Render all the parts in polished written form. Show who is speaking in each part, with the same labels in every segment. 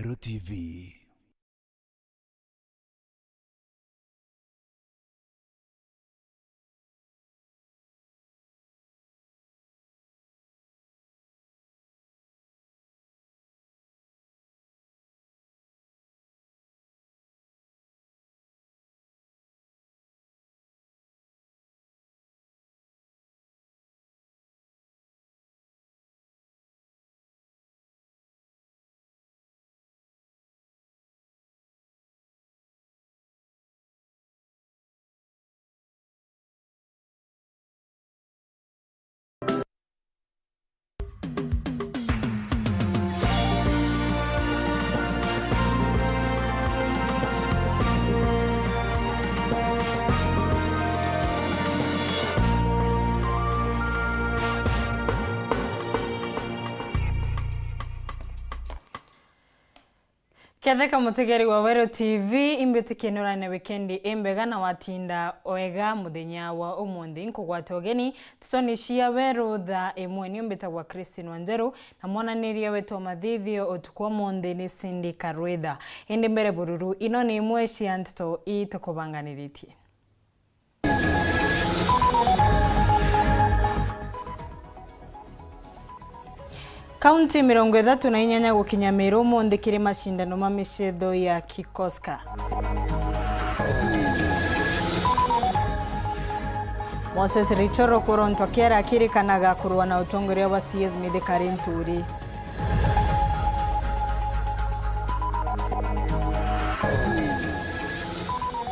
Speaker 1: Weru TV.
Speaker 2: Ketheka mutegeri wa Weru TV imbetikenura na weekendi embega na watinda oega muthenya wa umundi nkugwata ogeni tutonishia Weru Thaa Imwe ni mbetagwa Wanjeru na mwananiria wetu mathithio otukwa monde ni Cindy Karwetha indi mbere bururu ino ni Imwe cia Nteto itukubanganiritie. Kaunti 38 gukinya Meru monde kiri mashindano ma michetho ya Kikoska. Moses Richoro kurontwa kiara akirikanaga kurwa na utongoria wa CS Mithikari Nturi.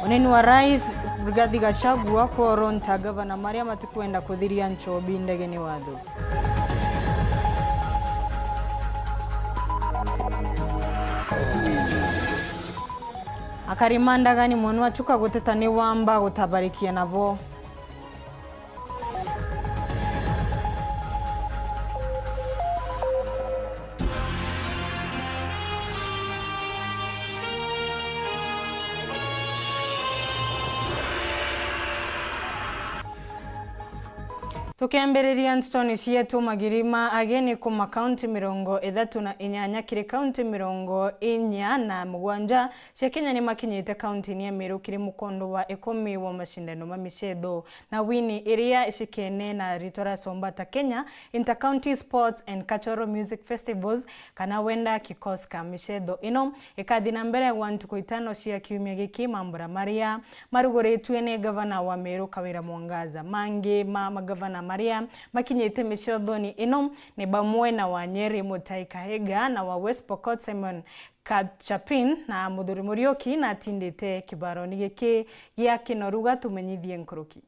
Speaker 2: Oneni wa rais Rigathi Gachagua kuronta gavana Maria matikwenda kuthiria Nchobi ndegeni watho. Akarimanda gani mwanu wachuka guteta ni wamba gutabarikia nabo. Tukiambereria nstoni cietu magirima ageni kuma kaunti 38 kiri kaunti 47 cia Kenya ni makinyite kaunti ni ya Meru kiri mukondo wa 10 wa mashindano ma michetho na wini iria ishikene na ritora Sombata Kenya Inter-County Sports and Cultural Music Festivals kana wenda Kikoska. Michetho ino ikathina mbere wa ntuku 5 cia kiumia giki mambura maria marugoretwe ni gavana wa Meru Kawira Mwangaza mangi magavana Maria makinyite michetho-ni ino ni bamwe na Wanyeri Mutai Kahega na wa West Pokot Simon Kachapin na Muthuri Murioki na tindite kibaroni giki gia kinoruga tumenyithie nkuruki.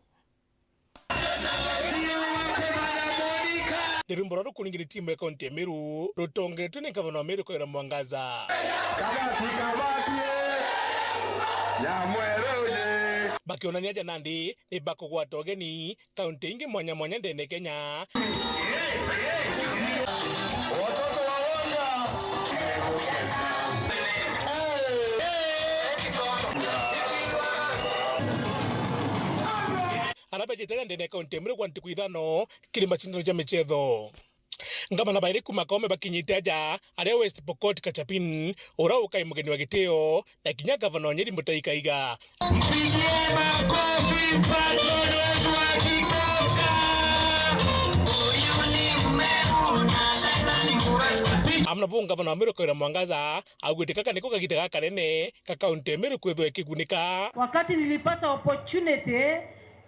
Speaker 3: Nirumbora rukuningiri timu ya kaunti ya Meru rutongeretwe ni gavana wa Meru Kawira Mwangaza. Bakionania janandi ni bakugwata ogeni kaunti ingi mwanya mwanya ndene Kenya. Arabejitega ndene kaunti ya Meru kwa ntuku 5 kiri mashindano ya michetho. Ngavana bairi kuma Kaume bakinyite aja aria West Pokot Kachapin ura ukai mugeni wa gitio na kinya gavana Wanyeri Mutai Kahega. Amna bunga gavana wa Meru Kawira Mwangaza agwitika niko kagitega kanene ka kaunti ya Meru kwethwo ikigunika.
Speaker 4: Wakati nilipata opportunity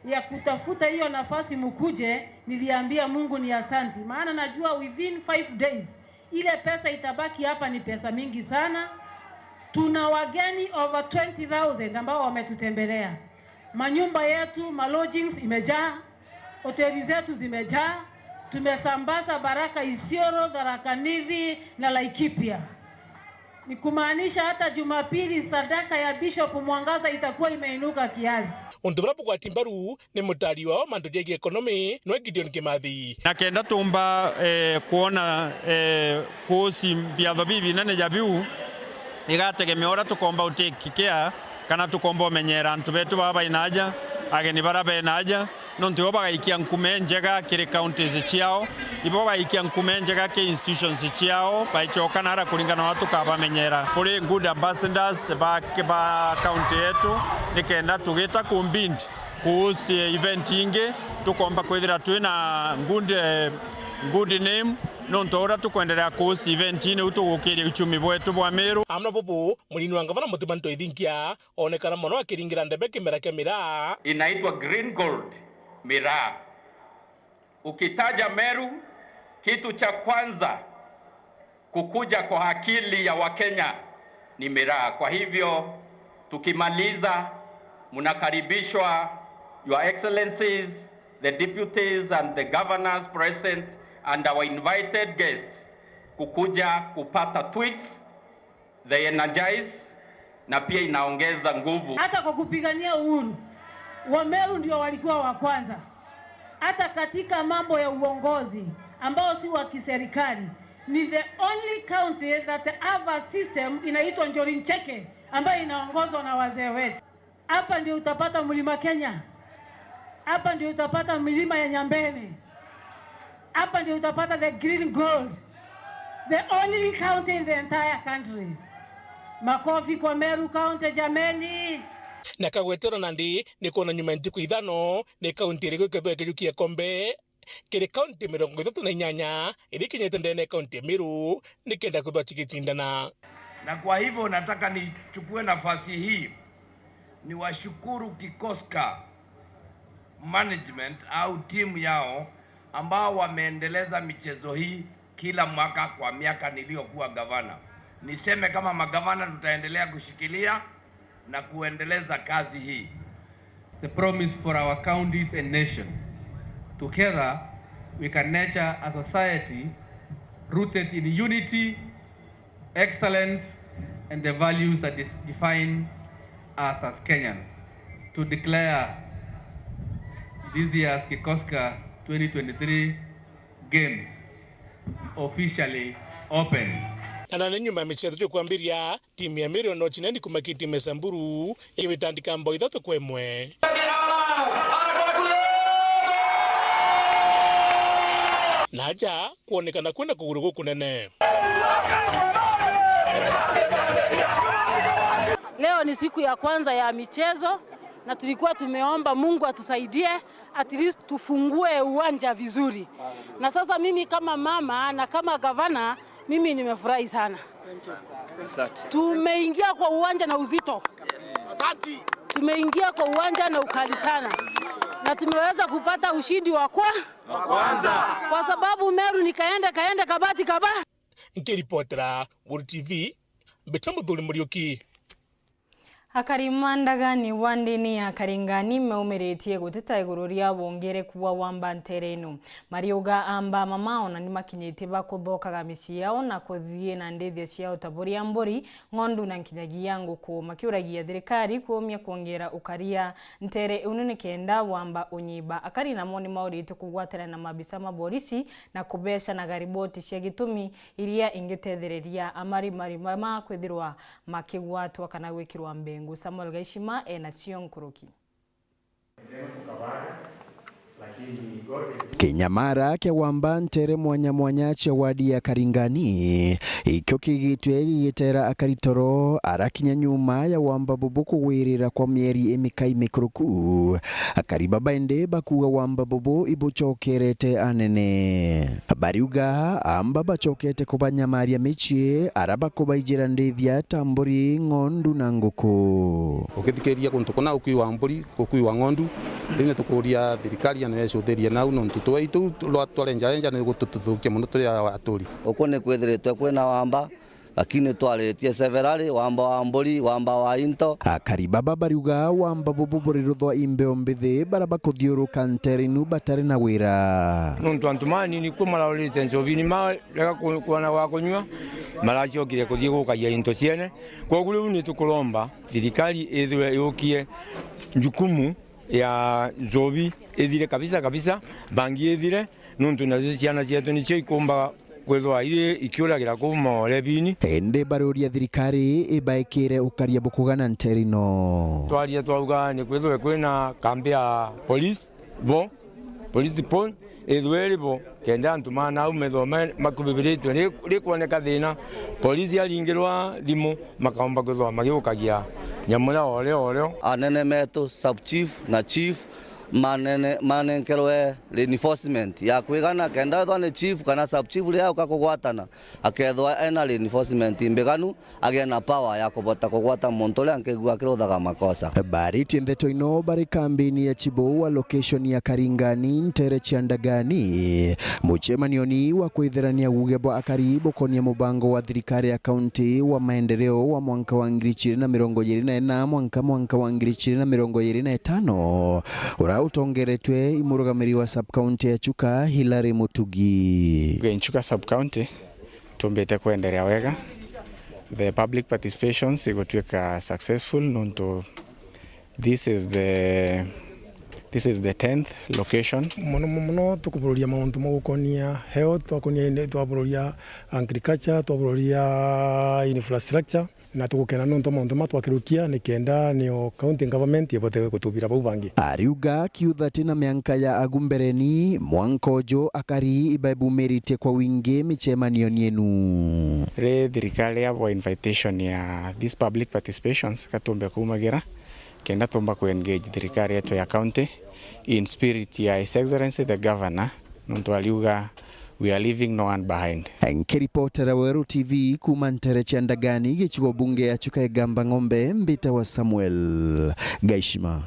Speaker 4: ya kutafuta hiyo nafasi mkuje, niliambia Mungu ni asante, maana najua within 5 days ile pesa itabaki hapa ni pesa mingi sana. Tuna wageni over 20,000 ambao wametutembelea. Manyumba yetu, malodgings imejaa, hoteli zetu zimejaa. Tumesambaza Baraka Isiolo, Tharaka Nithi na Laikipia. Ni kumaanisha hata Jumapili sadaka ya Bishop Mwangaza itakuwa imeinuka kiasi.
Speaker 3: Undurabu kwa timbaru ni mutari wa mandu jegi ekonomi no Gideon Kimathi.
Speaker 5: Nakenda tumba kuona kusi biatho bibi nene jabiu igategemea ora tukomba utekikea kana tukomba menyera antu betu baba inaja ageni bara benaja nontu bagaikia nkume njega kiri counties ciao ibo bagaikia nkume njega ke institutions ciao baichoka nara kulingana watu kabamenyera kuri good ambassadors ba county yetu nikenda tugita kumbindi kuhost event inge tukomba kwithira twina good name nontora tukuendelea kuhost event ine utugukiria uchumi bwetu bwa Meru
Speaker 3: amna bobo mulini wa gavana Mutimanto ithinkia onekana mono akiringira ndebe kimera kia miraa
Speaker 1: inaitwa green gold miraa. Ukitaja Meru, kitu cha kwanza kukuja kwa akili ya Wakenya ni miraa. Kwa hivyo tukimaliza, mnakaribishwa, Your Excellencies, the deputies and the governors present and our invited guests kukuja kupata tweets, they energize na pia inaongeza nguvu.
Speaker 4: Hata kwa kupigania uhuru, Wameru ndio walikuwa wa kwanza. Hata katika mambo ya uongozi ambao si wa kiserikali, ni the only county that have a system inaitwa Njori Ncheke ambayo inaongozwa na wazee wetu. Hapa ndio utapata mlima Kenya. Hapa ndio utapata milima ya Nyambene. Hapa ndio utapata the green gold. The only county in the entire country. Makofi kwa Meru County jameni.
Speaker 3: Na kagwetera nandi nikona nyuma ntiku ithano ni county iri gwikethwa kijukia kombe kiri county 38 iri kinyete ndene county Meru nikenda kuthwa chigitindana.
Speaker 6: Na kwa hivyo nataka nichukue nafasi hii ni washukuru Kikoska management au timu yao ambao wameendeleza michezo hii kila mwaka kwa miaka niliyokuwa gavana. Niseme kama magavana tutaendelea kushikilia na kuendeleza kazi hii.
Speaker 7: The promise for our counties and nation. Together we can nurture a society rooted in unity, excellence and the values that define us as Kenyans. To declare this year's Kikoska 2023 Games officially open.
Speaker 3: Na nyuma ya michezo kuambiria timu ya Meru no chineni kumakiti Mesamburu iwitandika mbao 3-1. Naja kuonekana kwenda kugurugu kunene.
Speaker 8: Leo ni siku ya kwanza ya michezo na tulikuwa tumeomba Mungu atusaidie at least tufungue uwanja vizuri. Na sasa mimi kama mama na kama gavana mimi nimefurahi sana. Tumeingia kwa uwanja na uzito. Tumeingia kwa uwanja na ukali sana. Na tumeweza kupata ushindi wa kwanza. Kwa sababu Meru ni kaende kabati kaba.
Speaker 3: Nkiripotera Weru TV Betamuthuri Muriuki.
Speaker 2: Akarimanda ni wandini ya karingani meumeretie guteta iguru ria wongereku wa wamba ntereno marioga amba mamao na nimakinyete bakuthokaga micii yao na kuthie na ndethia ciao taburia mburi ng'ondu na nkinyagia nguku makiuragia thirikari kuumia kuongera ukaria ntere unene kenda wamba unyiba akari na moni maurite kugwatera na mabisa maborisi na kubesha na gariboti cia gitumi iria ingetethereria amari mama kwithirwa makigwatwa kana gwikirwa mbengu. Samuel Gaishima na Chion Kuruki.
Speaker 9: Kinyamara kia wamba ntere mwanya cha wadi ya Karingani ikyo kigitwe gitera akaritoro arakinya nyuma ya wamba bubu wirira kwa mieri emikai mikuruku akaribaba ende bakuga wamba bubu ibuchokerete anene bariuga amba bachokete kubanyamaria michi araba kubaijira ndethia tamburi ng'ondu na nguku
Speaker 10: ukithikeria kuntu kuna ukui mburi ukui wa ng'ondu rine tukuria thirikari ya necutheria nau no ntutu waitu lwa twarenja ni gutututhukia muno turi aturi
Speaker 11: ukone kwethiretwe kwena wamba lakini twaletie severali wamba wa mburi wamba wa into
Speaker 9: akaribaba bariuga wamba bububuririthwa imbeo mbithi baraba kuthiuruka nterinu batari na wira
Speaker 5: nuntu antumani ni kumararite ncovini ma rega kuona wa kunywa marachokire kuthie gukaia into ciene koguo riu ni tukuromba thirikari ithwe yukie njukumu ya zobi ethire kabisa bangi ethire nuntu na ciana cietu nicio ikumba
Speaker 12: gwethwa ire ikiuragira kuma rebini
Speaker 9: ende baruria thirikari ibaikire ukaria bukugana nterino
Speaker 12: twaria twauga ni gwethwa kwina kambi ya police pon edweri bo kenda antumana umetho makubibiritwe ri kuoneka thina polisi alingirwa thimu makaomba gwethwa magiukagia nyamura oreo
Speaker 11: anene metu sub chief na chief manenkerwe reinforcement ya kwigana kenda thone chief kana sub chief ria ukakugwatana akethwa ena reinforcement imbeganu agena power ya kubota kugwata muntu ria nkigua kiruthaga makosa
Speaker 9: bariti Nteto ino bari kambini ya Chibowa location ya Karingani ntere Chiandagani muchemanioni wa kuitherania gugebo akaribo konia mubango wa thirikari ya kaunti wa maendeleo wa mwaka wa 2024 mwaka wa 2025 utongeretwe imurugamiri wa sub county ya Chuka Hilary Mutugi.
Speaker 13: Chuka sub county tumbete kuendelea wega. The public participations igotweka successful nonto this is the 10th location.
Speaker 3: Mono tukubururia mauntu magukonia health, tukubururia agriculture, tukubururia infrastructure na tukukena nonto mauntu matwakirukia nikenda nio county government ibote gutubira bau bangi.
Speaker 9: Ariuga kiutha tina mianka ya agumbereni mwankojo akari ibaibumerite kwa wingi michemanio yenu.
Speaker 13: Re thirikari ya invitation ya these public participations katumbe kumagira kenda tumba ku engage thirikari yetu ya county in spirit ya His Excellency the Governor nonto aliuga we are leaving no one behind.
Speaker 9: Nkiripotera Weru TV kuma ntere Chiandagani gichigo bunge ya Chuka Egamba Ng'ombe mbita wa Samuel Gaishima.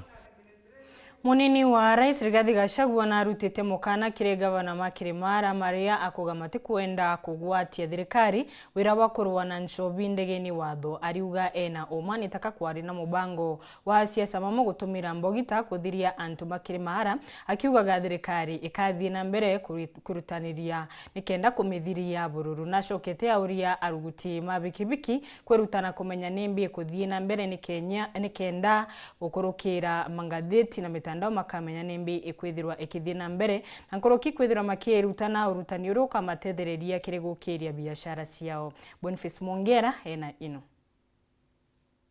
Speaker 2: Munini wa Rais Rigathi Gachagua na arutite mukana kire gavana Makiremara maria akugamati kuenda kugwatia thirikari wira wa kurwana nchobi ndegeni watho ariuga ena omani taka kwari na mubango wa siasa mamo gutumira mbogita kuthiria antu Makiremara akiuga thirikari ikathie na mbere kurutaniria nikenda kumithiria bururu na shokete auria aruguti mabikibiki kwerutana kumenya nembi kuthie na mbere nikenda gukurukira mangatheti na mitandao makamenya nembi ikwithirwa ikithina mbere na nkoroki kwithirwa makirutana urutani uruka matethereria kirigukiria biashara ciao. Boniface Mongera ena ino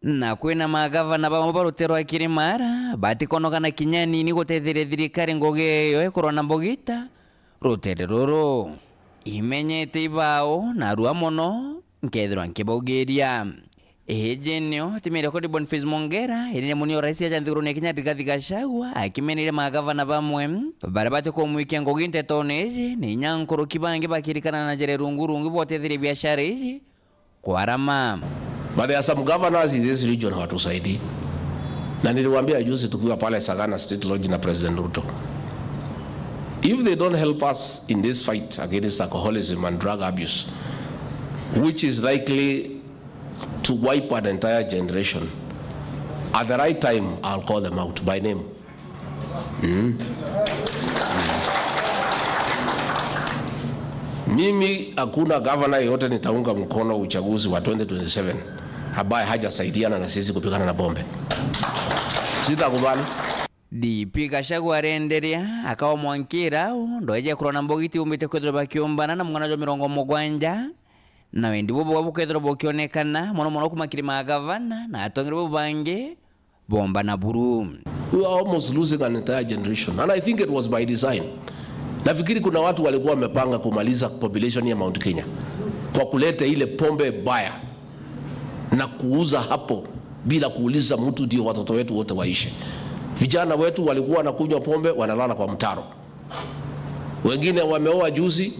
Speaker 14: na kwina magavana ba mabaruterwa Kirimara batikonogana kinyani ni gutethire thirikari ngoge yo ekorwa na mbogita rutere ruru imenyete ibao na rua mono nkethirwa nkibogeria ejenio timire kodi Boniface Mongera ene munio rais ya Janthiguru Kenya Rigathi Gachagua akimenire magavana bamwe barabate ko mwiki ngogi Nteto neje ni nyankoro kibange bakirikana na jere rungurungu botethire biashara hizi kwarama.
Speaker 15: But there are some governors in this region hawatusaidii. Na niliwaambia juzi tukiwa pale Sagana State Lodge na President Ruto, if they don't help us in this fight against alcoholism and drug abuse, which is likely to wipe an entire generation, at the right time I'll call them out by name. Mimi hakuna governor yote nitaunga mkono uchaguzi wa 2027 ambaye hajasaidiana na sisi kupigana na bombe. Sitakubali.
Speaker 14: DP Gachagua arenderia akawa mwankira ndoje kurona mbogiti umite kwethira bakiombana na mwana jo 70 na wendi bobo wabukethira bokionekana mono kumakirima gavana na atongere bobange bomba na buru.
Speaker 15: We are almost losing an entire generation and I think it was by design. Nafikiri kuna watu walikuwa wamepanga kumaliza population ya Mount Kenya kwa kuleta ile pombe baya na kuuza hapo bila kuuliza mtu ndio watoto wetu wote waishe. Vijana wetu walikuwa wanakunywa pombe wanalala kwa mtaro. Wengine wameoa juzi,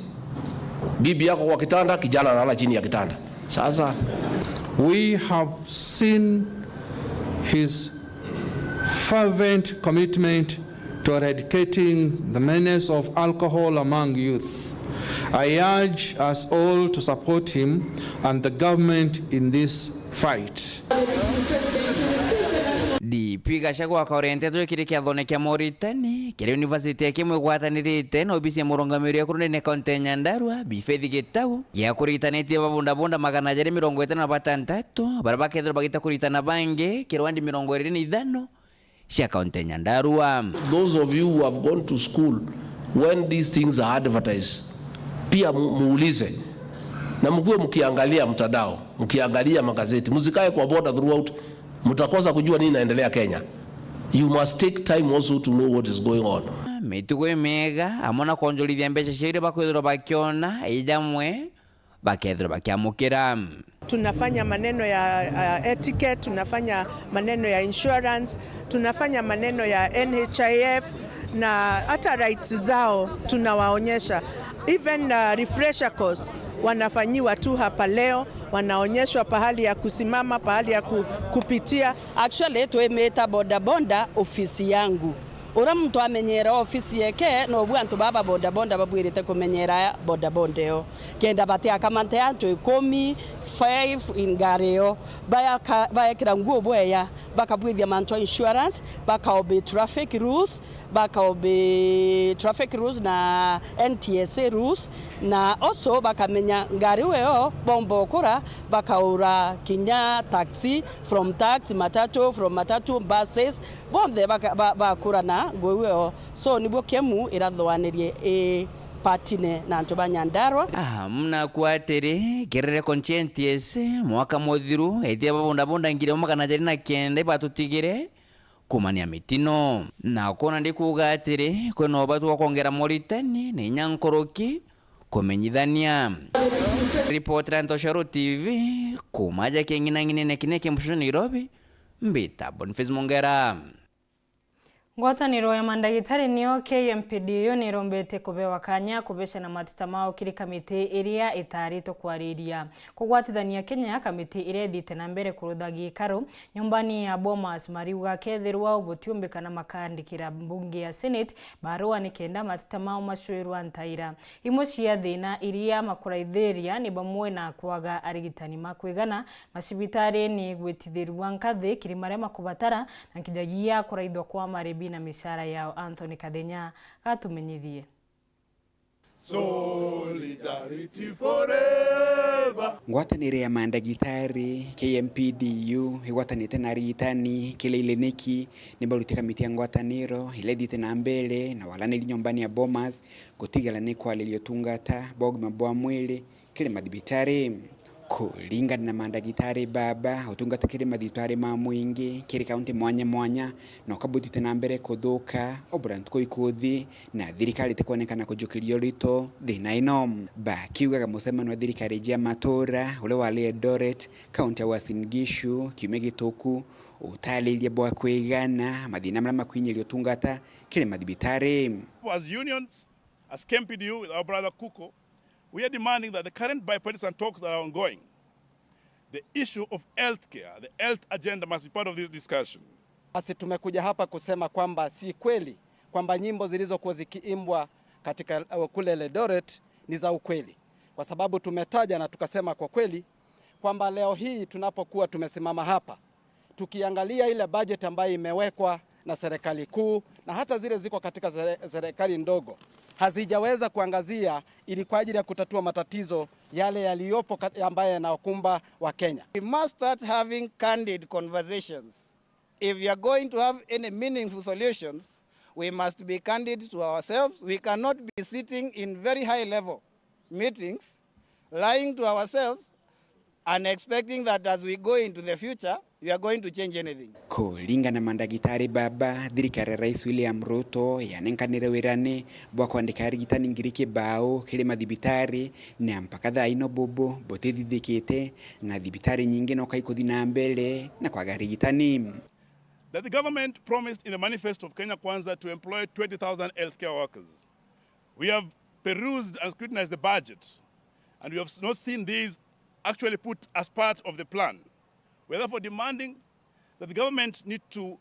Speaker 15: bibi yako kwa kitanda, kijana analala chini ya kitanda. Sasa
Speaker 16: we have seen his fervent commitment to eradicating the menace of alcohol among youth. I urge us all to support him and the government in this fight.
Speaker 14: DP Gachagua akaorientetwo kiri kiathoneka Moritani kiri university kimwe gwatanirite na obisi ya murongamiri ya kurune kaunti Nyandarua bifethi gitau ya kuritanite babunda 153 baraba kethira bagita kuritana bange kirwandi 25 cia kaunti Nyandarua.
Speaker 15: Those of you who have gone to school when these things are advertised, pia muulize, na mkuwe mkiangalia mtandao, mkiangalia magazeti, msikae kwa border throughout, mtakosa kujua nini inaendelea Kenya. You must take time also to know what is going on.
Speaker 14: Mitugo mega amona konjolithia mbeca ciaire bakwithirwo bakiona ijamwe bakethirwo bakiamukira.
Speaker 17: Tunafanya maneno ya etiquette, tunafanya maneno ya insurance, tunafanya maneno ya NHIF na hata rights zao tunawaonyesha. Even refresher course wanafanyiwa tu hapa leo, wanaonyeshwa pahali ya kusimama, pahali ya kupitia.
Speaker 18: Actually tuemeta boda bonda ofisi yangu. Ura mtu amenyera ofisi yake no bwantu baba boda bonda babwirite kumenyera boda bondeo kenda bati akamante antu 5 ingareo baya kira nguo bweya bakabwithia manto insurance bakaobe traffic rules na NTSA rules na also bakamenya ngari weo bombo kura bakaura kinya taxi from taxi matatu from matatu buses bombe bakura na ngweo so nibwo kemu irathwanirie patine na ntoba Nyandarua.
Speaker 14: Muna kwatere kerere conscientious mwaka mothiru ethia babonda ngire magana jari na kenda batutigire kumania mitino na kona ndikuga atiri kweno batu wakongera moritani ni nyankoroki kumenyithania. Reporter Ntosharo TV kumaja kengina ngine kineke mshoni Nairobi mbita Boniface Mongera.
Speaker 2: Ngwataniro ya mandagitari niyo KMPDU nirombete kubewa kanya kubesha na matita mao kiri kamiti iria itarito kwariria kugwatithania Kenya kamiti iria dite na mbere kurudagi karo nyumbani ya Bomas mariuga kethirwa ubutiumbika na makandikira mbunge ya Senate barua ni kenda matita mao mashwirwa ntaira imwe cia thina iria makuraithiria ni bamwe na kwaga arigitani makwigana macibitari ni gwitithirwa nkathi kiri maria makubatara na kijagia kuraithwa kwa marebi na mishara yao. Anthony Kadenya atumenyithie.
Speaker 19: Solidarity forever.
Speaker 20: Ngwatanire ya mandagitari KMPDU igwatanite na ritani kile ileneki nibarutika miti ya ngwataniro iledite na mbele na walanili nyumbani ya Bomas kutigala ni kwa liliotungata bogma bwa mwili kile madibitari kulingana na mandagitari baba utungata kile madibitari mamwingi kile kaunti mwanya na kabutite na mbere kuduka obrantko ikuthi na thirikari tekonekana kujukilio rito thina ino bakiuga musemano wa thirikari jia matora ule wa Eldoret kaunti ya Uasin Gishu kimegitoku utalilia bwa kwigana madina mlama kwinyelio tungata kile madibitari.
Speaker 19: As unions, as KMPDU with our brother Kuko, we are demanding that the current bipartisan talks that are ongoing, the issue of healthcare, the health agenda must be part of this discussion.
Speaker 21: Basi tumekuja hapa kusema kwamba si kweli kwamba nyimbo zilizokuwa zikiimbwa katika kule Eldoret ni za ukweli. Kwa sababu tumetaja na tukasema kwa kweli kwamba leo hii tunapokuwa tumesimama hapa tukiangalia ile budget ambayo imewekwa na serikali kuu na hata zile ziko katika serikali ndogo hazijaweza kuangazia ili kwa ajili ya kutatua matatizo yale yaliyopo ambayo yanakumba wa Kenya.
Speaker 22: We must start having candid conversations. If we are going to have any meaningful solutions, we must be candid to ourselves. We cannot be sitting in very high level meetings, lying to ourselves and expecting that as we go into the future, we are going to change anything.
Speaker 20: Kulingana na mandagitari baba thirikari Rais William Ruto yanenkanire wirane bwa kwandika arigitani ngirike bao kile madhibitari na mpaka thaa ino bobo botethithikite na dhibitari nyingi no kaikuthi na mbele na kwa arigitani.
Speaker 19: That the government promised in the manifesto of Kenya Kwanza to employ 20,000 healthcare workers. We have perused and scrutinized the budget and we have not seen these actually put as part of the plan. We're therefore demanding that the government need to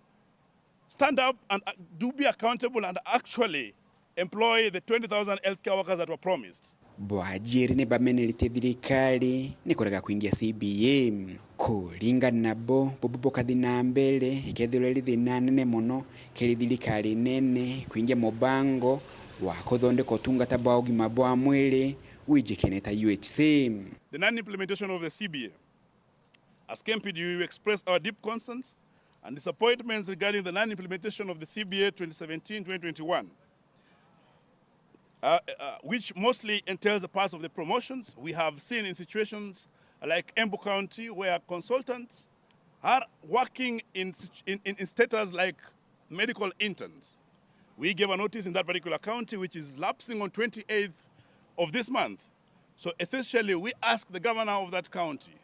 Speaker 19: stand up and do be accountable and actually employ the 20,000 healthcare workers that were promised.
Speaker 20: Bwajiri ne bamenelite thirikari ni kurega kuingia CBA kulingana nabo bobo kathina mbele ikethirwe thina nene muno kiri thirikari nene kuingia mubango wa kuthondeka utungata bwa ugima bwa mwili wijikeneta UHC.
Speaker 19: The non-implementation of the CBA. As KMPDU, we express our deep concerns and disappointments regarding the non-implementation of the CBA 2017-2021. which mostly entails the parts of the promotions. We have seen in situations like Embu County where consultants are working in status like medical interns. We gave a notice in that particular county which is lapsing on 28th of this month. So essentially we ask the governor of that county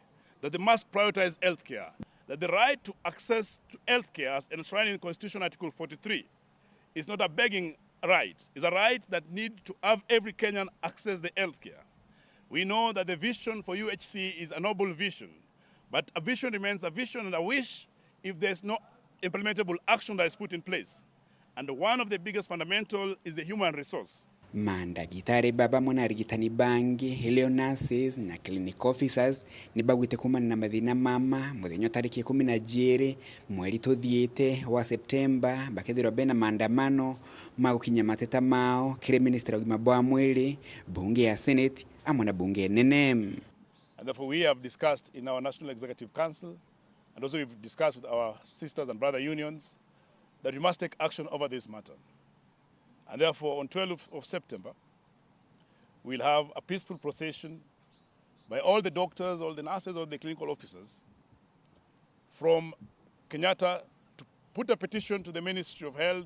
Speaker 19: that they must prioritize healthcare, that the right to access to healthcare as enshrined in Constitution Article 43 is not a begging right. It's a right that needs to have every Kenyan access the healthcare. We know that the vision for UHC is a noble vision, but a vision remains a vision and a wish if there's no implementable action that is put in place. And one of the biggest fundamental is the human resource.
Speaker 20: Mandagitari baba mwana arigitani bangi, helio nurses na clinic officers nibagwite kumana na mathina mama muthenyo tariki 12 mweri tuthiite wa Septemba bakethirwa bena maandamano magukinya mateta mao kire minister wa mabwa mwili bunge ya Senate amwe na bunge nene.
Speaker 19: And therefore we have discussed in our National Executive Council and also we've discussed with our sisters and brother unions that we must take action over this matter. And therefore, on 12th of September, we'll have a peaceful procession by all the doctors, all the nurses, all the clinical officers from Kenyatta to put a petition to the Ministry of Health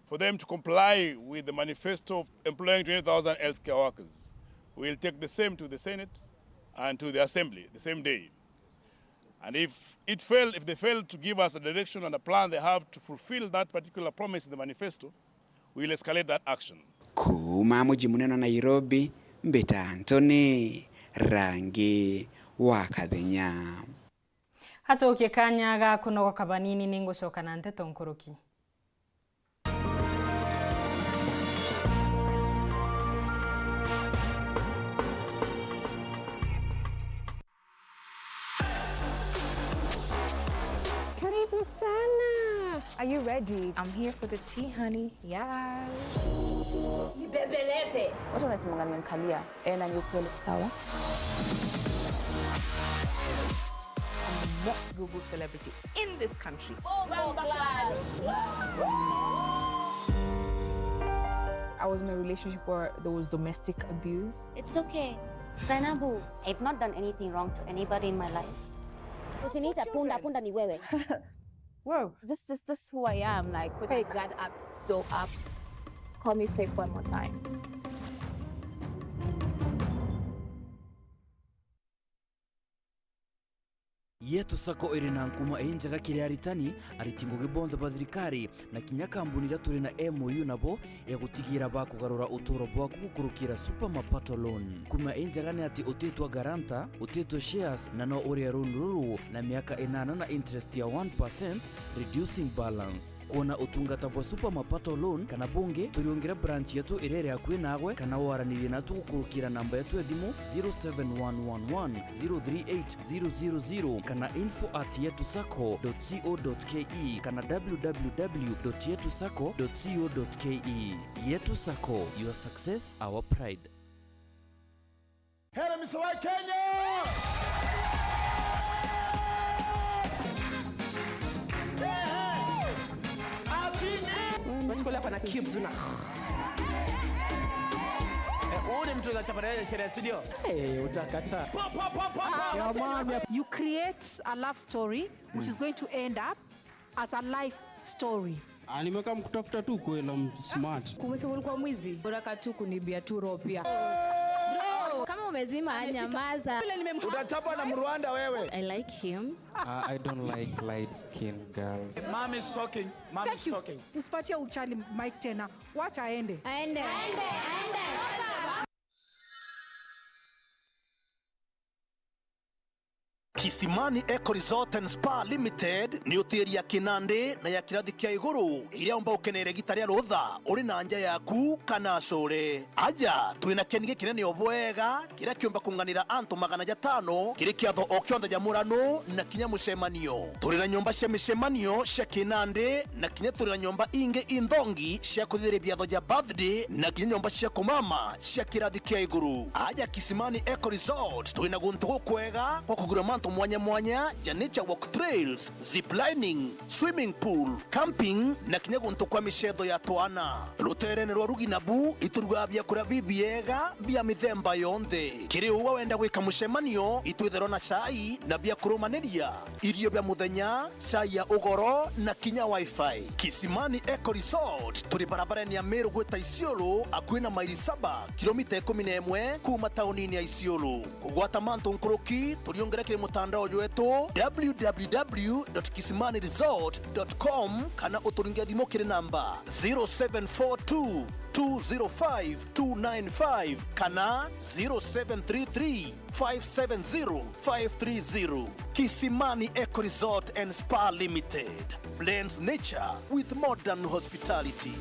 Speaker 19: for them to comply with the manifesto of employing 20,000 healthcare workers. We'll take the same to the Senate and to the Assembly the same day. And if they fail to give us a direction and a plan they have to fulfill that particular promise in the manifesto, we will escalate that action.
Speaker 20: Kuma muji munene Nairobi, Mbeta Antony, Rangi wa Kathenya.
Speaker 2: Hata ukikanyaga kuno kabanini ningo shoka na Nteto nkoroki.
Speaker 1: Karibu sana. Are you ready? I'm here for the tea, honey. Yes.
Speaker 4: Nibebeleze.
Speaker 1: Watu wanasemanga nimemkalia. Na ni ukweli sawa. I'm the most Google celebrity in this country. I was in a relationship where there was domestic abuse.
Speaker 4: It's okay. Zainabu, I've not done anything wrong to anybody in my life. Usiniita punda ni wewe.
Speaker 1: Whoa, this is who I am. Like, put that up so up. Call me fake one more time.
Speaker 23: Yetu sako iri na nkuma enjaga kiri aritani aritingo gibonza bathirikari na kinya kambuni ira turi na MOU nabo egutigira bakugarura utoro bwa kukurukira super mapato loan kuma enjaga ni ati utetwa garanta utetwa shares na no uri runuru na miaka 8 na interest ya 1% reducing balance kona utungata bwa super mapato loan kana bunge turiongera branch yetu irere akwe nagwe kana waranire na tukurukira namba yetu edimu 0711038000 kana info@yetusako.co.ke kana www.yetusako.co.ke. Yetu Sako, your success, our pride.
Speaker 24: Hera misawai Kenya!
Speaker 25: Wachukula kwa na cubes una. Ule mtu za chaparele sherehe studio. Utakata.
Speaker 26: You create a love story which is going to end up as a life story.
Speaker 27: Nimeka mkutafuta tu kwela smart.
Speaker 26: Kumesema ulikuwa mwizi. Unataka tu kunibia tu ropia.
Speaker 1: Bro, kama umezima nyamaza.
Speaker 24: Utachapa na Mrwanda wewe.
Speaker 1: I like him.
Speaker 27: I don't like light skinned girls.
Speaker 25: Mom is talking. Mom is talking.
Speaker 26: Usipatie uchali Mike tena. Wacha aende.
Speaker 1: Aende.
Speaker 28: Kisimani Eco Resort and Spa Limited ni hoteli ya kinande na ya kirathi kia iguru iria umba ukenere gitaria rutha uri na nja yaku kana core aja twina kenige kinene obwega kira kiumba kunganira antu 500 kiri kiatho o kionthe jamurano na kinya mucemanio turi na nyumba cia micemanio cia kinande na kinya turi na nyumba inge indongi cia kuthire biatho ja birthday na kinya nyumba cia kumama cia kirathi kia iguru aja Kisimani Eco Resort twina guntu kwega kwa kugura mantu mwanya mwanya ja nature walk trails, ziplining, swimming pool, camping na kinya guntu kwa mishetho ya twana. Rutere ni rwa ruginabu iturwa bya kura bibiega bya mithemba yonthe. Kiri uwa wenda gwika mucemanio itwithero na cai na bya kurumaniria irio bya muthenya, cai ya ugoro na kinya wifi. Kisimani Eco Resort turi barabara-ini ya Meru gwita Isiolo akwina maili 7 kilomita 11 kuma taunini ya Isiolo. Kugwata mantu nkuruki turiongerekere mutandao wetu www.kisimaniresort.com kana uturingia thimo kiri namba 0742 205 295 kana 0733 570 530. Kisimani Eco Resort and Spa Limited blends nature with modern hospitality.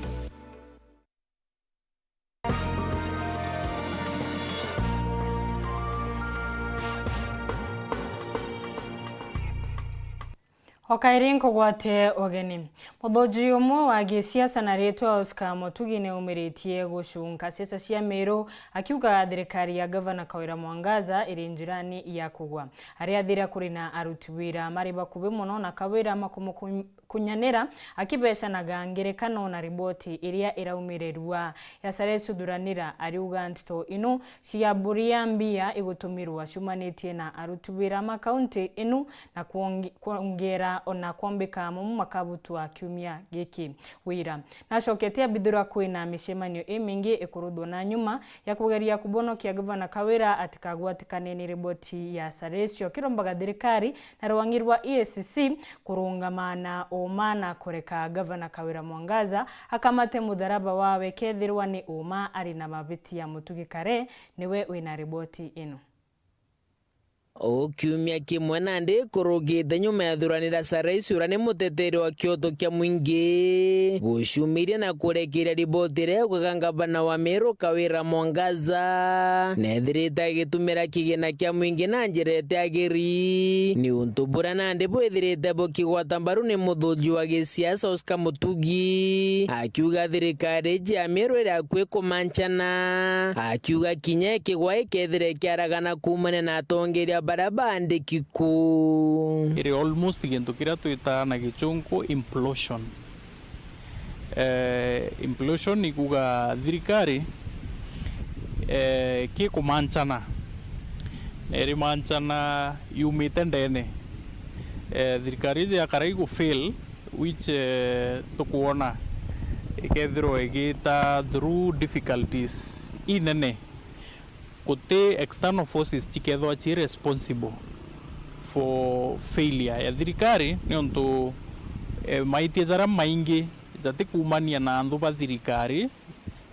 Speaker 2: Okairin kogwate ogeni. Muthoji umwe wa gisiasa na ritwa Oscar Motugi ne umiritie gucunga siasa cia Meru akiuga thirikari ya Governor Kawira Mwangaza iri njirani ya kugwa. Aria thira kuri na aruti wira mari bakubi muno na Kawira kunyanira akibecanaga ngerekano na riboti iria iraumirerua ya Saresu Duranira ariuga Nteto inu ciaburia mbia igutumirwa cumanitie na aruti wira ma county inu na kuongera ona kwambika mu makabutu wa kiumia giki wira. Nacoketia bidhura kwina micemanio imingi ikurudwo na nyuma ya kugeria kubonokia Governor Kawira atikagwatikane ni riboti ya Saresu kirombaga thirikari na rwangirwa EACC kurungamana umana kureka Governor Kawira Mwangaza akamate mudharaba wawe kethirwa ni uma ari na mabiti ya Mutugi kare niwe wina riboti ino.
Speaker 3: Kiumia kimwe nandi kurugite nyuma ya thuranira Saresu ni muteteri wa kioto kia mwingi gucumiria na kurekeria riboti ria gukangabana wa Meru Kawira Mwangaza nethirite agitumira kigina kia mwingi na njira etiagiri ni untubura nandi bwithirite bukigwata mbaru ni muthuji wa gisiasa Oscar Motugi akiuga thirikari ya Meru iri akwi kumanchana akiuga kinya kigwa ikethire kiaragana kumana na atongeria barabande kiku
Speaker 5: iri almost gintu kira tuita na gichungu implosion. Implosion ni kuga thirikari ki kumanchana neri manchana yumite ndene thirikari ya karaigu fail which tukuona ikethiro igita through difficulties inene kote external forces tikethwa chi responsible for failure ya thirikari ni onto maitie zara maingi zati kumania na anthu ba thirikari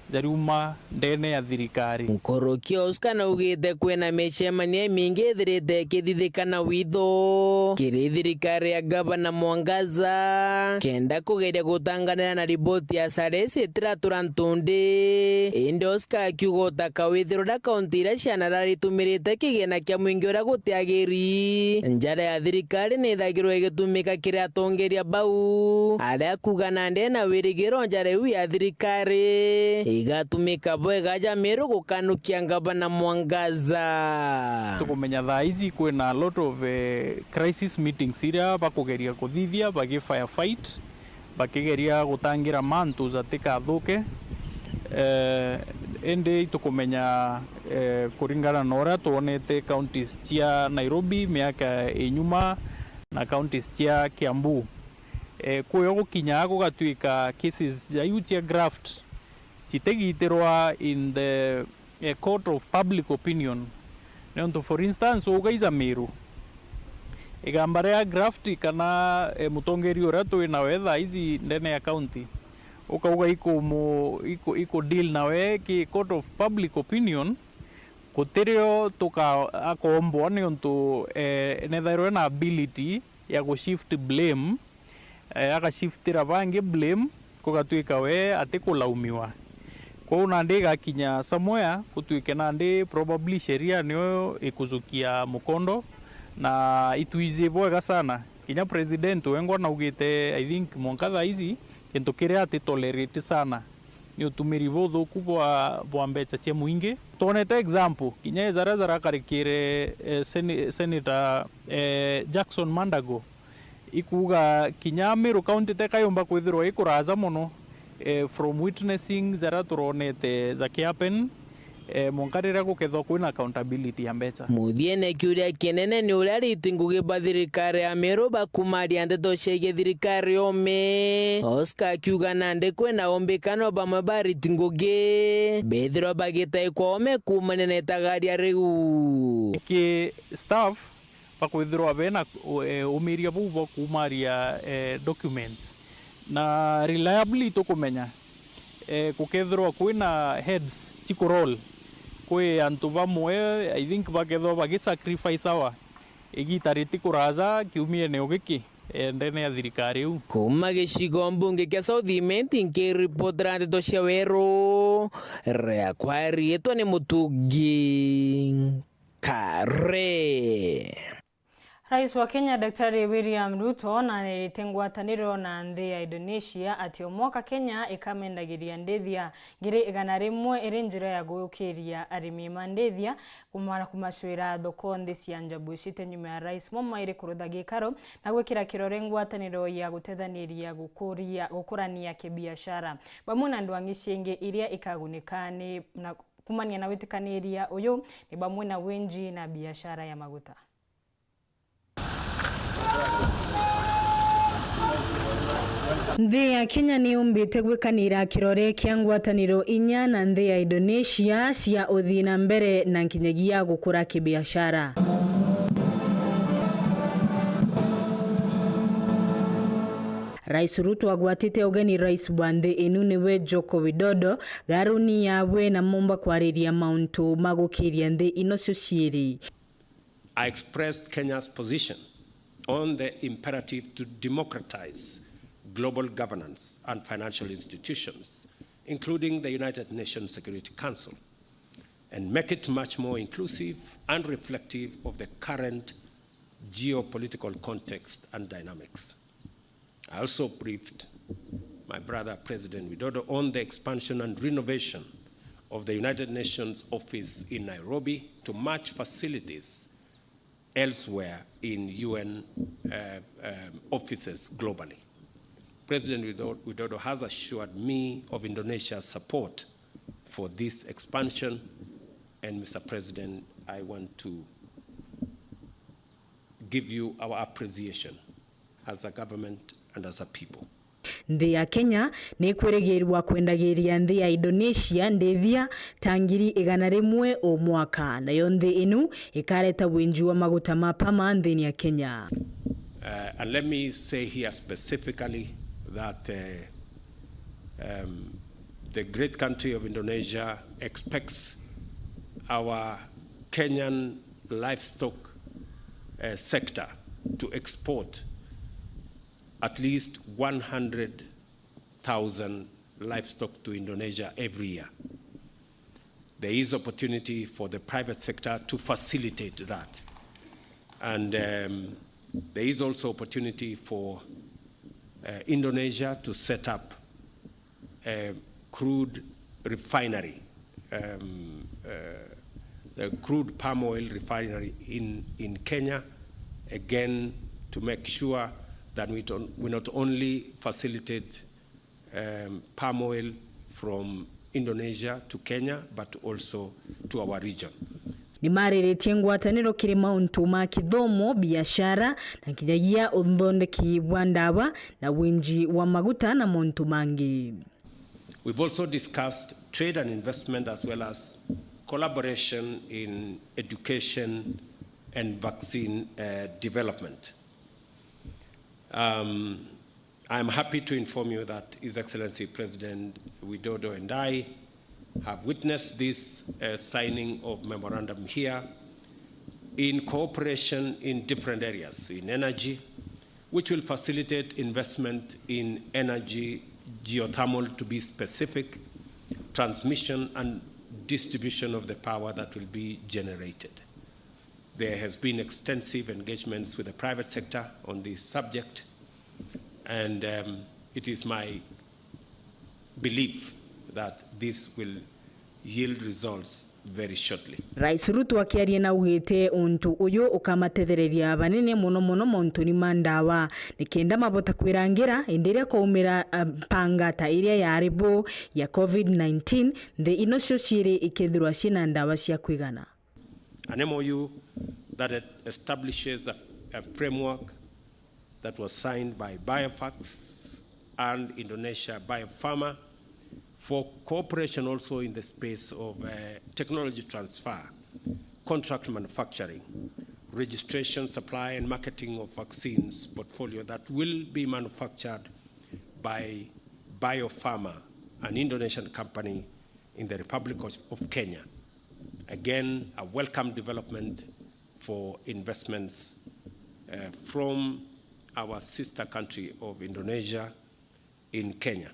Speaker 5: zariuma ndene ya thirikari.
Speaker 3: Mkorokio Oscar na ugite kwena mecemania mingi thirite kithithikana witho kiri thirikari ya Governor Mwangaza kenda kugeria gutanganira na riboti ya Saresi tiratura ntundi indi Oscar akiuga utaka withiro da kaunti ira cianarari tumirite kigina kia mwingi uria gutiagiri njara ya thirikari ni ithagirwo igitumika kiri atongeria bau aria kuga nande na wirigiro njara iu ya thirikari igatumika bwega ja Meru gukanukia Governor Mwangaza.
Speaker 5: Tukumenya thaa ici kwina a lot of crisis meetings iria bakugeria kuthithia bagi firefight bakigeria gutangira mantu zatika thuke ende tukumenya kuringana na ora tuonete counties cia Nairobi miaka inyuma na counties cia Kiambu kuyo gukinya gugatuika cases ya cia graft chitegitirwa in the court of public opinion. Nonto for instance ugaiza Meru igamba ria graft kana mutongeri ura twina wetha izi ndene ya county ukauga iko deal nawe ki court of public opinion kutirio tuka akombo ni onto netherwe na ability ya go shift blame aka shiftira bange blame kugatuika we atikulaumiwa kwa nandi gakinya somewhere kutuike nandi probably sheria niyo ikuzukia mukondo na ituizie bwega sana kinya president wengwa na ugite I think Mwangaza hizi kintu kiria ati tolerate sana ni utumiri buthuku bwa mbeca cia muingi. Tuonete example kinya zara karikire Senator Jackson Mandago ikuga kinya Meru County tekayomba kwithirwo ikuraza muno from witnessing zara turonete zakiapen monkarira gukethwo kwina accountability ya mbeca.
Speaker 3: Muthiene kiuria kinene ni uria riti ngugi ba thirikari ya Meru bakumaria Nteto ciigie thirikari ome. Oscar kiuga nande kwina ombikano bamwe ba riti ngugi bethirwo bagitaikwa ome kumania na itagaria riu
Speaker 5: ki staff bakwithirwo bena umiria bau bwa kumaria documents na reliably tukumenya kukethirwo kwina heads chikurol kwe antu bamwe I think bakethwo bagisacrifice awa igitariti kuraza kiumie eneo giki ndene ya thirikari u
Speaker 3: kuma gicigo mbunge kia South Imwe nkiripotera Nteto cia Weru riakwa rietwa ni Mutungi Kare.
Speaker 2: Rais wa Kenya Daktari William Ruto na nerite ngwataniro na nthi ya Indonesia ati omwaka Kenya ikamendagiria ndethia ngiri 100 iri njira ya guukiria arimi mandethia kumara kumacwira thoko nthi cia njabu cite nyuma ya rais momaire kurutha gikaro na gwikira kirore ngwataniro ya gutethaniria gukurania kibiashara bamwe na ndwangi ciingi iria ikagunikane na kumania na witikaniria uyu ni bamwe na wenji na biashara ya maguta. Nthi ya Kenya ni umbite gwikanira kirore kia ngwataniro inya na nthi ya Indonesia cia uthii na mbere na nkinyagia gukura kibiashara. Rais Ruto agwatite ugeni rais wa nthi inu niwe Joko Widodo garuni yawe na momba kwariria mauntu magukiria nthi ino cio ciiri.
Speaker 6: I expressed Kenya's position on the imperative to democratize global governance and financial institutions, including the United Nations Security Council, and make it much more inclusive and reflective of the current geopolitical context and dynamics. I also briefed my brother, President Widodo, on the expansion and renovation of the United Nations office in Nairobi to match facilities elsewhere in UN offices globally. President Widodo has assured me of Indonesia's support for this expansion, and Mr. President, I want to give you our appreciation as a government and as a people.
Speaker 2: Nthi ya Kenya ni kweregerwa kwendagiria nthi ya Indonesia ndethia tangiri 100 o mwaka nayo nthi inu ikareta wenji wa maguta mapama nthi ya Kenya.
Speaker 6: And let me say here specifically that the great country of Indonesia expects our Kenyan livestock sector to export at least 100,000 livestock to Indonesia every year. There is opportunity for the private sector to facilitate that. And there is also opportunity for Indonesia to set up a crude refinery, a crude palm oil refinery in Kenya, again, to make sure that we not only facilitate palm oil from Indonesia to Kenya, but also to our region.
Speaker 2: Ni mariritie ngwataniro kiri mauntu ma kithomo, biashara na kinyagia uthondeki wa ndawa na winji wa maguta na mauntu mangi.
Speaker 6: We've also discussed trade and investment as well as collaboration in education and vaccine development. I'm happy to inform you that His Excellency President Widodo and I have witnessed this signing of memorandum here in cooperation in different areas, in energy, which will facilitate investment in energy, geothermal to be specific, transmission and distribution of the power that will be generated. There has been extensive engagements with the private sector on this subject, and it is my belief that this will yield results very shortly.
Speaker 2: Rais Ruto akiaria na ugite untu uyu ukamatethereria banene muno muno montuni mandawa nikenda mabota kwirangira indiria kaumira panga ta iria ya ribo ya COVID-19 the inocio ciri ikithirwa cina ndawa cia kwigana.
Speaker 6: An MOU that establishes a framework that was signed by Biofax and Indonesia Biopharma for cooperation also in the space of technology transfer, contract manufacturing, registration, supply, and marketing of vaccines portfolio that will be manufactured by Biopharma, an Indonesian company in the Republic of Kenya. Again, a welcome development for investments from our sister country of Indonesia in Kenya.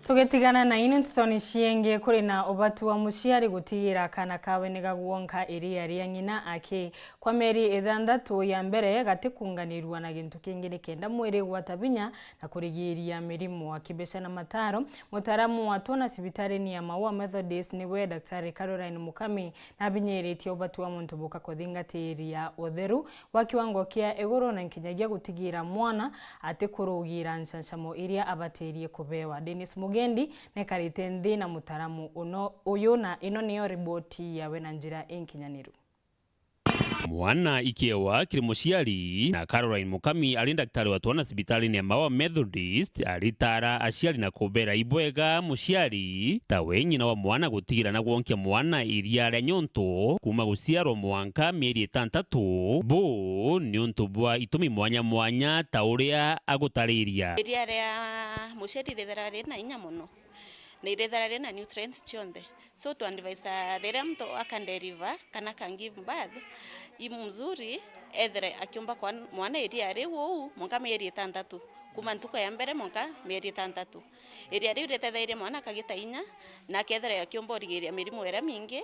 Speaker 2: Tugetigana na inu tutoni shienge kuri na obatu wa mushiari gutigira kana kawe niga guonka iria ria nyina ake kwa meri ithandatu ya mbere gatikunganirwa na gintu kingine kenda mwiri gwatabinya na kurigiria mirimo wa kibesha na mataro. Mutaramu wa tona sibitari ni ya Maua Methodist niwe Daktari Caroline Mukami na binyereti obatu wa muntu buka kuthingatiri ya Weru wa kiwango kia iguru na nkinyagia gutigira mwana ate kurugira nsanshamo iria abaterie kubewa. Dennis Mugendi nekarite ndi na mutaramu uyu na ino niyo riboti yawe na njira enkinyaniru.
Speaker 7: Mwana ikiewa kiri muciari na Caroline Mukami ali daktari wa twana sibitari ni ya Maua Methodist alitara aciari na kubera ibwega muciari tawe nyina wa mwana gutigira na gwonkia mwana iria ria nyonto kuma guciarwo mwanka mieri 6 bo ni untu bwa itumi mwanya mwanya ta uria agutariria
Speaker 8: iria ria muciari ritharari na inya muno na ritharari na nutrients chionde so to advise there mtu akanderiva kana can give birth imu mzuri edhere akiomba kwa mwana iria riu monka mieri 6 kuma ntuko ya mbere monka mieri 6 iria riu ritethaire mwana kagita inya na kedhere akiomba rigiria mirimo era mingi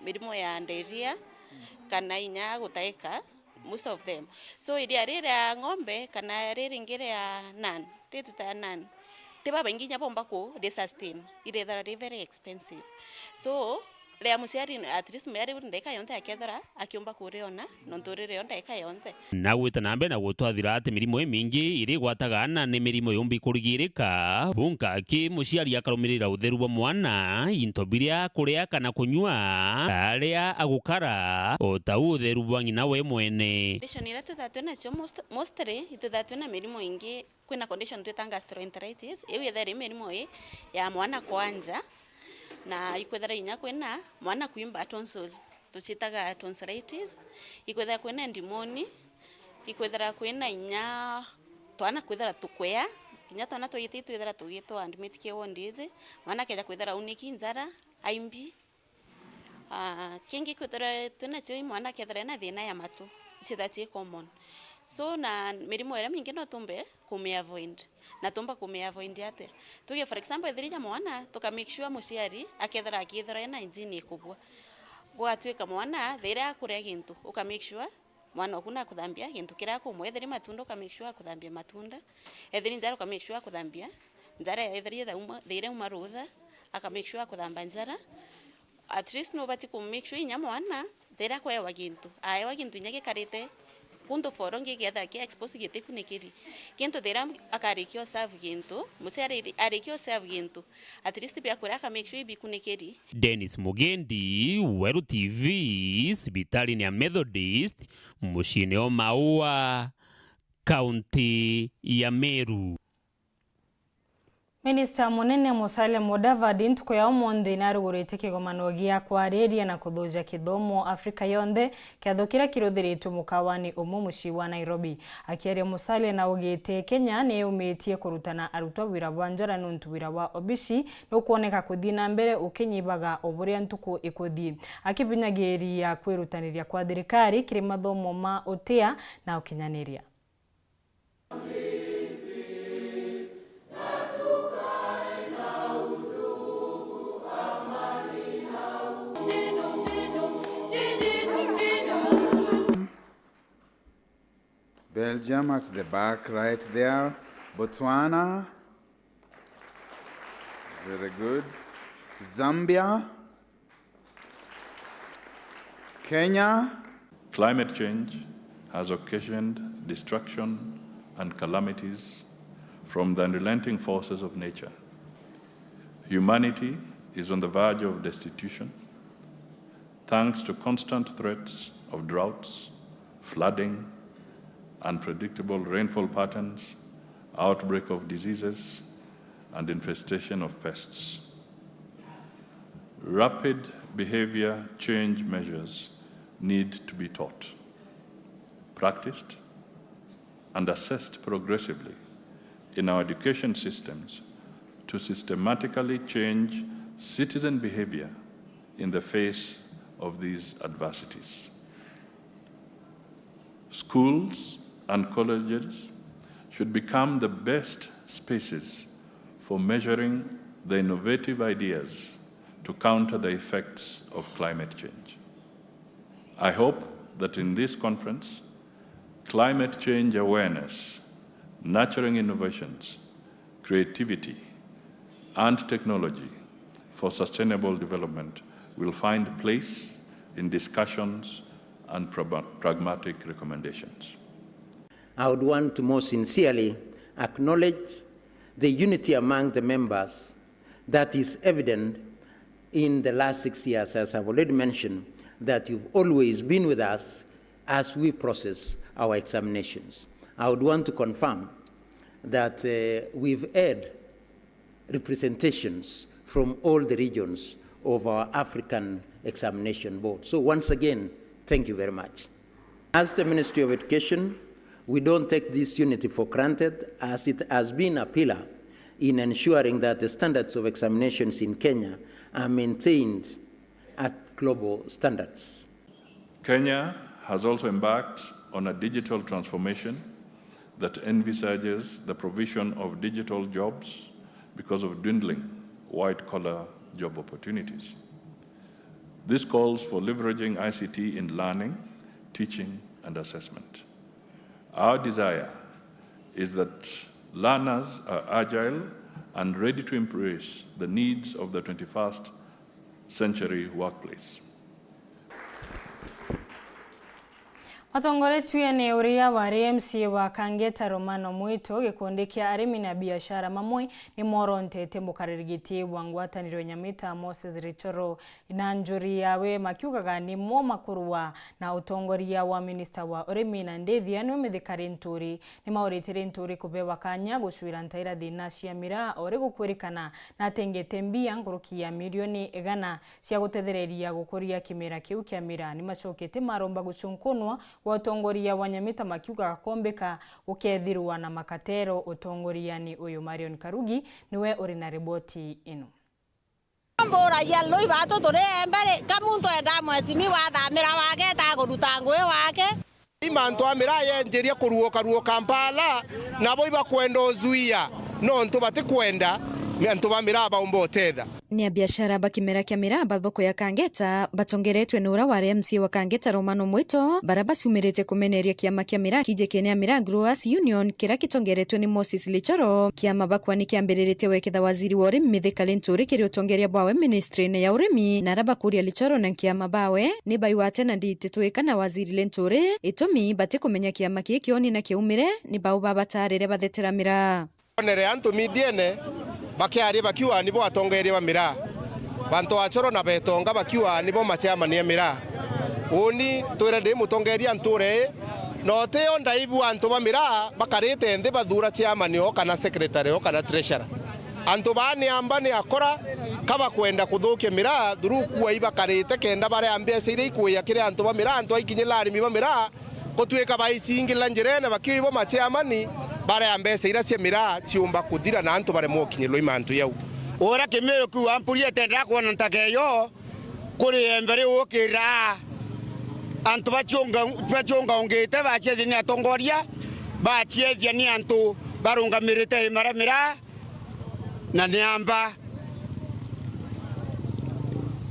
Speaker 8: mirimo ya nderia kana inya gutaika most of them so iria rira ng'ombe kana riringire ya nan rituta nan tiba bengi nya bomba ko de sustain ire that very expensive so le amusiari at least meri ndeka yonte akethera akiomba kuriona nontorere yonte eka yonte
Speaker 7: na gwita nambe na gutwathira ati mirimo mingi iri gwatagana ni mirimo yombi kurigirika bunka ki muciari akarumirira utheru wa mwana into biria kuria kana kunywa aria agukara o ta utheru wa ngina we mwene
Speaker 8: condition ira tutatuna cio mostly tutatuna mirimo ingi kwina condition twetanga gastroenteritis ewe there mirimo ya mwana kwanja na ikwethera inya kwena mwana kuimba tonsils tuchitaga tonsillitis ikwethera kwena ndimoni ikwethera kwena inya twana kwethera tukwea inya twana tuyiti twethera tugito admit ke wondize mwana keja kwethera uniki nzara aimbi kingi kwethera tuna cio mwana kethera na thina ya matu chitatie common so na mirimo era mingi no tumbe kume avoid na tumba kume avoid ate tuge for example ethirija mwana tuka make sure muciari akethera na injini kubwa gwatwika mwana thira kuria gintu uka make sure mwana okuna kuthambia gintu kira kumwe ethiri matunda uka make sure kuthambia matunda ethiri njara uka make sure kuthambia njara ethiri thira umarutha aka make sure kuthamba njara at least no bati ku make sure inya mwana thira kwa gintu ayewa gintu nyake karite kunto foronge kiatha ki expose gite kunikiri kinto dera akarikio serve gintu musiari arikio serve gintu at least pia kuraka make sure bi kunikiri.
Speaker 7: Dennis Mugendi, Weru TV, sibitari ni ya Methodist, mushine o Maua, kaunti ya Meru.
Speaker 2: Minister Munene Musalia Mudavadi ntuko ya omonde narugurite kigomano gia kwareria na kuthuja kithomo Afrika yonthe kiathukira kiruthiritwe mukawani umu muci wa Nairobi. Akiaria Musalia na ugite Kenya ni yumitie kurutana arutwa wira wa njara nuntu wira wa obici nukuoneka kuthina mbere ukinyibaga oburia ntuko ikuthii. Akibinyagiria kwirutaniria kwa thirikari kiri mathomo ma utia na ukinyaniria.
Speaker 9: Belgium at the back right there. Botswana. Very good. Zambia. Kenya.
Speaker 10: Climate change has occasioned destruction and calamities from the unrelenting forces of nature. Humanity is on the verge of destitution, thanks to constant threats of droughts, flooding, unpredictable rainfall patterns, outbreak of diseases, and infestation of pests. Rapid behavior change measures need to be taught, practiced, and assessed progressively in our education systems to systematically change citizen behavior in the face of these adversities. Schools and colleges should become the best spaces for measuring the innovative ideas to counter the effects of climate change. I hope that in this conference, climate change awareness, nurturing innovations, creativity, and technology for sustainable development will find place in discussions and pragmatic recommendations.
Speaker 11: I would want to most sincerely acknowledge the unity among the members that is evident in the last 6 years, as I've already mentioned, that you've always been with us as we process our examinations. I would want to confirm that we've had representations from all the regions of our African Examination Board. So once again, thank you very much. As the Ministry of Education, we don't take this unity for granted, as it has been a pillar in ensuring that the standards of examinations in Kenya are maintained at global standards.
Speaker 10: Kenya has also embarked on a digital transformation that envisages the provision of digital jobs because of dwindling white-collar job opportunities. This calls for leveraging ICT in learning, teaching, and assessment. Our desire is that learners are agile and ready to embrace the needs of the 21st century workplace.
Speaker 2: Watongoretu ene uria wa RMC wa Kangeta Romano Mwito gikundi kia arimi na biashara mamwe ni moro Ntete mukarigiti wangwataniro nyamita Moses Richoro na njuri yawe makiugaga ni mo makuruwa na utongoria wa minister wa urimi na ndethia ni mithikari nturi ni mauritiri nturi kubewa kanya gushwira ntaira thina cia mira ore gukwirikana na tengete mbia ngurukia milioni 100 cia gutethereria gukuria kimera kiu kia mira ni macokete maromba gucunkunwa wa utongoria wa nyamita makiuga gakombeka ukethirwa na makatero utongoriani uyu Marion Karugi niwe uri na riboti ino.
Speaker 12: Mbora ya loi bato tore mbere kamuntu enda mwesimi wa thamira wake ta guruta ngwe wake
Speaker 24: imanto amira yenjeria kuruo Kampala nabo iba kwenda Ozuia no ntu batikwenda ntu bamiraba umbotedha
Speaker 13: ni biashara bakimera kia miraba thoko ya Kangeta batongeretwe nura wa RMC wa Kangeta Romano Mwito baraba sumirete kumeneria kiama kia mira kije kenia mira Growers Union kira kitongeretwe ni Moses Lichoro kiama bakwani kiambirerete weketha waziri wa urimi mithikali nturi kiri utongeria bwawe ministry ya urimi na raba kuria Lichoro na kiama bawe ni baiwate na ndititweka na waziri lenturi itumi bate kumenya kiama kioni na kiumire ni bau babatarere bathetera mira
Speaker 24: onere antu midiene bakiari bakiwa nibo atongeria ba mira bantu achoro na betonga bakiwa nibo machama ni mira uni toire de mutongeria nture no te onda ibu antu ba mira bakarete ende badura chama ni kana secretary kana treasurer antu bani ambani akora kaba kwenda kuthukia mira thuru kuwa iba karete kenda bare ambia sire ikuya kire antu ba mira antu ikinyelari mi ba mira gutweka baisingila njirene bakiwa ibo machama ni bare ambese ira cia mira ciumba kuthira na antu bare mokinyelo imantu yau ora kimero ku ampurie tenda kuona ntakeyo kuri embere ukira antu bachonga ongete bachethia ni atongoria bachethia ni antu barungamirite mira na niamba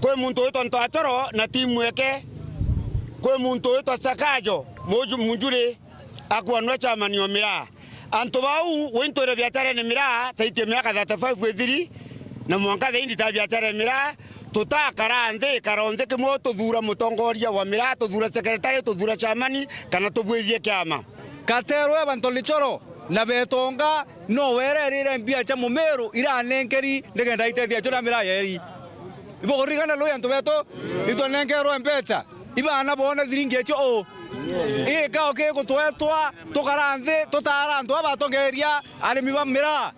Speaker 24: kwe muntu wito Nteto na timu yake kwe muntu wito Sakajo moju munjure akwanwa chama ni mira
Speaker 14: antu bau wintore biachara ni mira taite miaka 35 wethiri na mwanka thindi ta biachara mira tutakara nthi karonze kimo tuthura mutongoria wa mira tuthura secretary tuthura chamani kana tubwithie kiama
Speaker 25: katerwe bantolichoro na betonga no wererire mbia cha mumeru ira nenkeri ndegenda itethia chora mira yeri ibogorigana lo yanto beto itonengerwa mbecha ibana bona thiringi echo o ika oke gutwetwa tukaranthe tutarantu abatongeria arimi ba mira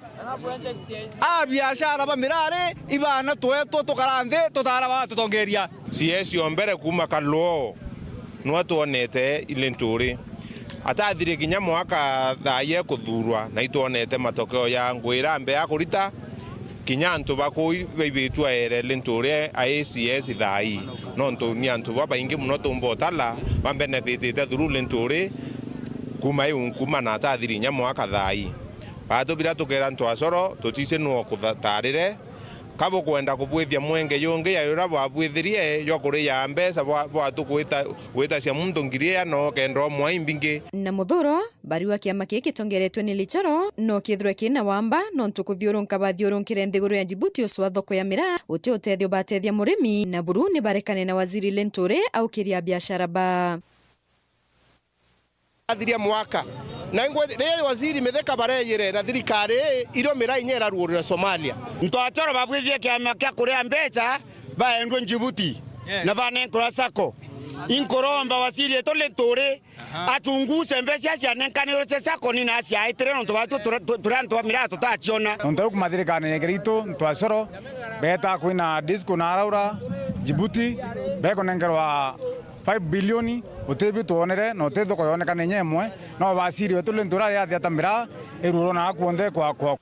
Speaker 25: a biashara ba mirare ibana twetwa tukaranthe tutara ba tutongeria
Speaker 24: siesio mbere kuma kaloo no tuonete ilenturi atathire kinya mwaka thaye kuthurwa na itonete matokeo ya ngwira mbe ya kurita kinya antu bakui beibitwa ere lentore ACS thai nonto ni antu baba ingi muno tumbotala ba benefit te thuru lentore kuma na atathire nya mwaka thai bato bira tukera ntu asoro tutise no kutharire kabo kwenda kubwithia mwenge yonge ya yura babwithirie yo kuri ya mbesa bwa tukwita wita cia muntu ngiria no kendo mwaimbingi
Speaker 13: na muthuro bari wa kiama kiki tongeretwe ni lichoro no kithwe kina wamba no ntukuthiurunka bathiurunkire nthiguru ya Djibouti uswa thoko ya mira uti utethio batethia murimi na buru ni barekane na waziri Lentore au kiria biashara ba
Speaker 24: athiria mwaka na ngwe waziri metheka bareyire na thirikari iro mira inyera ruurira Somalia
Speaker 14: ntwachoro babwithie kiama kia kuria mbecha baendwe Djibouti na banenkora sako inkoromba waziri eto Lentore atunguse mbecha cia nenkaniro cia sako ni na cia itere no tubatu turantu mira tutachiona
Speaker 15: ntau kumathirikana negerito ntwachoro beta kwina disco na araura Djibouti beko nengerwa 5 bilioni utebi tuonere no teto ko yonekana nyemwe no basiri wetu Lentore ya tamira eruro na kuonde kwa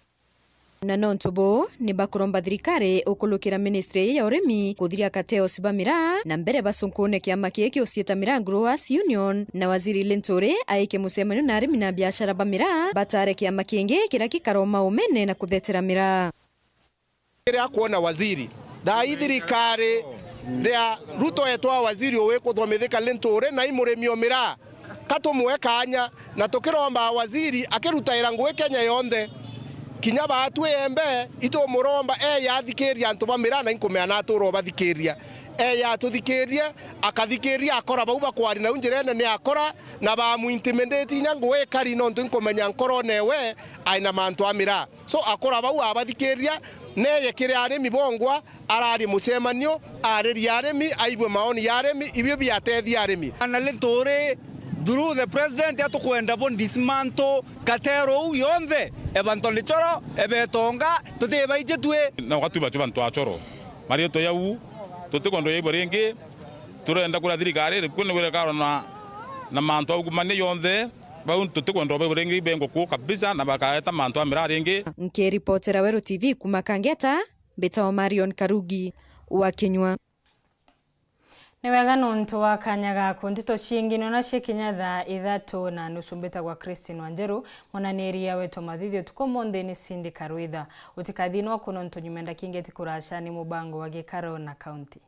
Speaker 13: na nontobo ni bakuromba thirikari ukulukira ministry ya urimi kuthiria kateo sibamira na mbere basunkune kiama kiki usieta mira Growers Union na waziri Lentore aike musemano na arimi na biashara bamira batare kiama kingi kira kikaroma umene na kuthetera mira
Speaker 24: kira kuona waziri da thirikari ndia Ruto etwa waziri owe kuthometheka Lentore na imuremio mira katumwekanya na tukiromba waziri akirutaira ngwe Kenya yonthe kinya batu embe ito muromba yathikiria antu bamira na inkumea aturo bathikiria yatuthikiria akathikiria akora bau bakwari na unjirene ni akora na bamu intimidate nyangwe kari no ntu inkumenya nkoro newe aina mantu amira so akora bau abathikiria neye kire arimi bongwa arari mucemanio areri arimi aibwe maoni yaremi ibyo biatethia arimi
Speaker 25: ana Lentore through the president atukwenda bon dismanto katero yonthe ebantolichoro ebetonga tutebaije twe
Speaker 16: na watu batu bantu achoro mario to yau tutikondo yeborenge turenda kula thirikari kune wele karo na manto agumane yonthe bau tutikondo yeborenge bengo ku kabisa na bakaeta manto amirarenge
Speaker 13: nke reportera Weru TV kuma Kangeta Betao Marion Karugi wa Kenywa
Speaker 2: ni wega nonto wa kanya gako ntito ciingino na cikinya thaa 3 na nusu mbita kwa Christine Wanjeru monaniria weto mathithio tukomonde ni Cindy Karwitha utikathinwa kuno nto nyumenda kingeti kurashani mubango wa gikaro na county